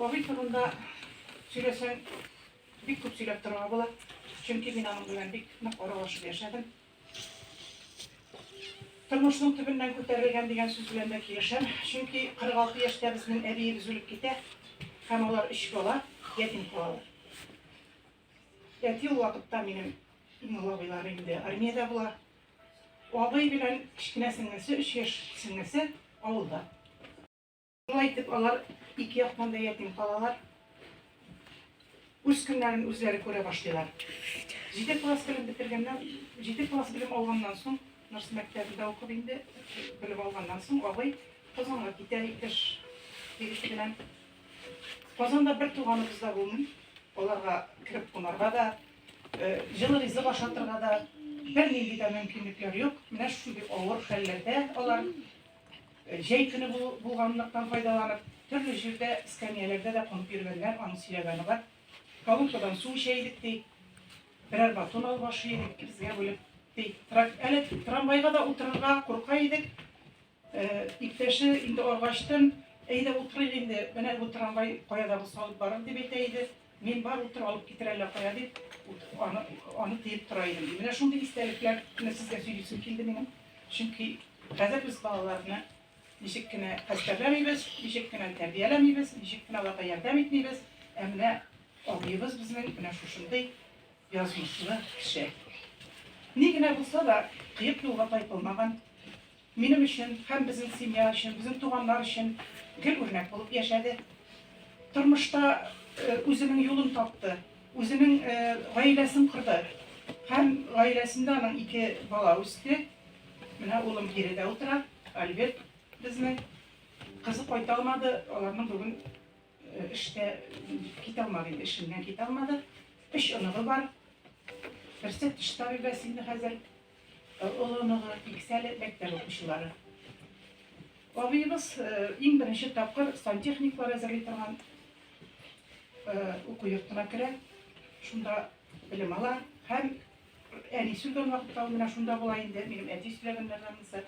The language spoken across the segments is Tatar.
Ovi turunda söylesen bik köp söylep turga bolat. Çünki men aның bilen bik нык aralaşıp yaşadım. Turmuşның tübünden köterilgen degen söz bilen de kelişem. Çünki 46 yaşta bizning ebiyimiz ölüp kete. Hem olar 3 bala, yetim kalalar. Ул вакытта минем иң абыйларым инде армияда була. Абый белән кичкенә сеңлесе, 3 яшь сеңлесе авылда. Шулай итеп алар ике яктан да ятим калалар. Үз көннәрен үзләре күрә башлыйлар. 7 класс белем битергәннән, 7 класс белем алганнан соң, Нарс мәктәбендә укып инде, белем алганнан соң абый Казанга китә иптәш белән. Казанда бер туганыбыз да булмый. Оларга кирип кунарга да, жылы ризык ашатырга да бернинди дә мөмкинлекләр юк. Менә шундый авыр хәлләрдә алар җәй көне булганлыктан файдаланып, төрле җирдә эскәмияләрдә дә кунып йөргәннәр, аны сөйләгәне бар. Колонкадан су эчәйдек ди. Берәр батон алып ашыйдык, безгә бүлеп ди. Әле трамвайга да утырырга курка идек. Иптәше инде аргачтан, әйдә утырыйк инде, менә бу трамвай каяда булса алып барыр дип әйтә иде. Мен бар утыр алып китерәләр кая дип, аны тыеп тора идем. Менә шундый истәлекләр сезгә сөйлисем килде минем. Чөнки хәзер без балаларны ничек кенә хәстәрләмибез, ничек кенә тәрбияләмибез, ничек кенә аларга ярдәм итмибез. Менә абыебыз безнең менә шушындый язмышлы кеше. Ни генә булса да кыек юлга тайпылмаган. Минем өчен һәм безнең семья өчен, безнең туганнар өчен гел үрнәк булып яшәде. Тормышта үзенең юлын тапты, үзенең гаиләсен кырды. Һәм гаиләсендә аның 2 бала үсте. Менә улым биредә утыра, Альберт безнең. Кызы кайта алмады, аларның бүген эштә китә алмады, эшеннән китә алмады. 3 оныгы бар. Берсе теш табибасы инде хәзер. Олы оныгы икесәле мәктәп укучылары. Абыебыз иң беренче тапкыр сантехниклар әзерли торган уку йортына керә, шунда белем ала, һәм әни сөйләгән вакытта менә шунда була инде, минем әти сөйләгәннәрдән булса.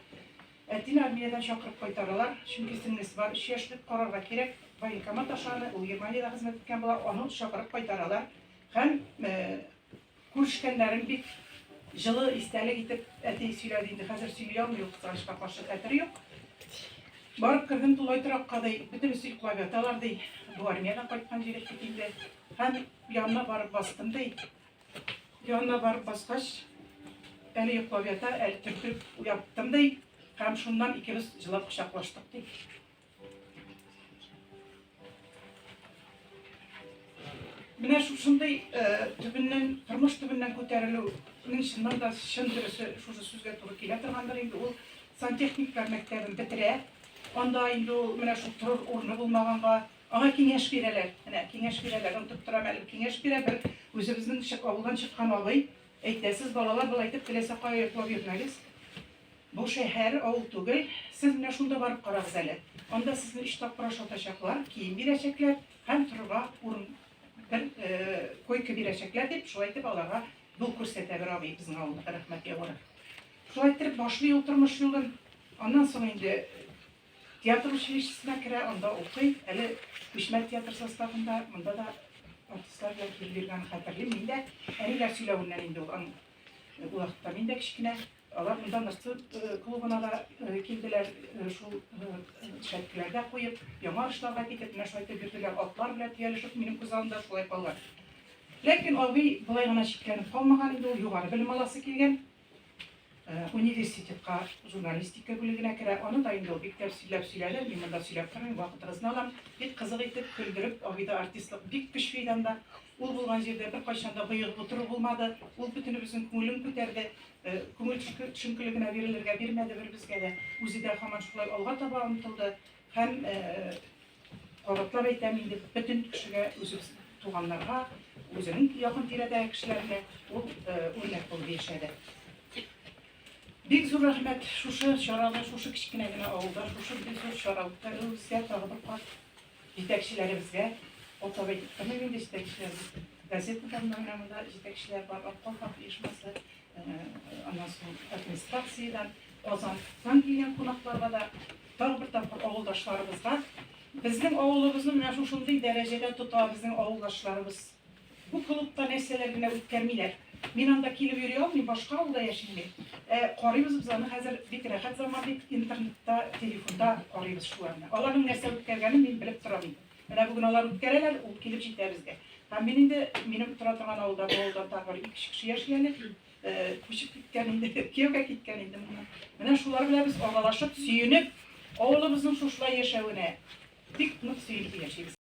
Әтине армиядан чакырып кайтаралар, чөнки сеңлесе бар, 3 яшьлек карарга кирәк, военкомат ашаны, ул Германиядә хезмәт иткән була, аны чакырып кайтаралар. Һәм күрешкәннәрен бик җылы истәлек итеп әти сөйләде инде, хәзер сөйли алмый, кызганычка каршы хәтер юк. Барып кергән тулай торакка ди, бөтенесе йоклап яталар ди. Бу армиядан кайткан җиргә китте. Һәм янына барып бастым ди. Янына барып баскач, әле йоклап ята, әле төртеп уяттым ди. Һәм шуннан икебез җылап кочаклаштык ди. Менә шушындый төбеннән, тормыш төбеннән күтәрелүнең чыннан да чын дөресе шушы сүзгә туры килә торгандыр инде. Ул сантехниклар мәктәбен бетерә. Анда инде менә шул торыр урыны булмаганга аңа киңәш бирәләр. Менә киңәш бирәләр, онытып торам әле киңәш бирә бер үзебезнең авылдан чыккан абый. Әйтәсез, балалар булай итеп теләсә кая йоклап йөрмәгез. Бу шәһәр авыл түгел. Сез менә шунда барып карагыз әле. Анда сезне 3 тапкыр ашатачаклар, кием бирәчәкләр һәм торырга урын бер койка бирәчәкләр дип шулай итеп аларга юл күрсәтә бер абый безнең авылда, рәхмәт ягыры. Шулай итеп башлый ул тормыш юлын. Аннан соң инде театр училищесына керә, анда укый. Әле Күчмә театр составында, монда да артистлар белән килеп йөргән хәтерле. Мин дә әниләр сөйләвеннән инде ул вакытта мин дә кичкенә алар монда Нарсы клубына да килделәр, шул шәкеләрдә куеп, яңа эшләргә китеп, менә шулай итеп йөрделәр, атлар белән тиялешеп, минем күзалымда шулай калган. Ләкин абый булай гына чикләнеп калмаган инде, ул югары белем аласы килгән. Университетка журналистика бүлегенә керә, аны да инде бик тә сөйләп, мин монда сөйләп торам, вакытыгызны алам. Бик кызык итеп көлдереп, абыйда артистлык бик көчле анда. Ул булган җирдә бер кайчан да быйык утыру булмады. Ул бөтенебезнең күңелен күтәрде. Күңел төшенкелегенә бирелергә бирмәде бер безгә дә. Үзе дә һаман шулай алга таба омтылды. Һәм кабатлап әйтәм инде, бөтен кешегә, үзебез туганнарга, үзенең якын тирәдәге кешеләргә ул үрнәк булып яшәде. Бик зур рәхмәт шушы чарада, шушы кичкенә генә авылда, шушы бик зур чарада үзгә тагы бер кат җитәкчеләребезгә, атап әйткәндә инде җитәкчеләр, газеталарда монда җитәкчеләр бар, Аккалпак оешмасы, аннан соң администрациядән, Казаннан килгән кунакларга да, тагы бер тапкыр авылдашларыбызга Безнең авылыбызны менә шушындый дәрәҗәдә тота безнең авылдашларыбыз. Бу клубта нәрсәләр генә үткәрмиләр. Мин анда килеп йөри алмыйм, башка авылда яшим мин. Карыйбыз без аны хәзер бик рәхәт заман бит, интернетта, телефонда карыйбыз шуларны. Аларның нәрсә үткәргәнен мин белеп торам инде. Менә бүген алар үткәрәләр, ул килеп җитә безгә. Һәм мин инде минем тора торган авылда, бу авылда тагы 2 кеше яши әле. Күчеп киткән инде, кияүгә киткән инде. Менә шулар белән без аралашып, сөенеп, авылыбызның шушылай яшәвенә бик нык сөенеп яшибез.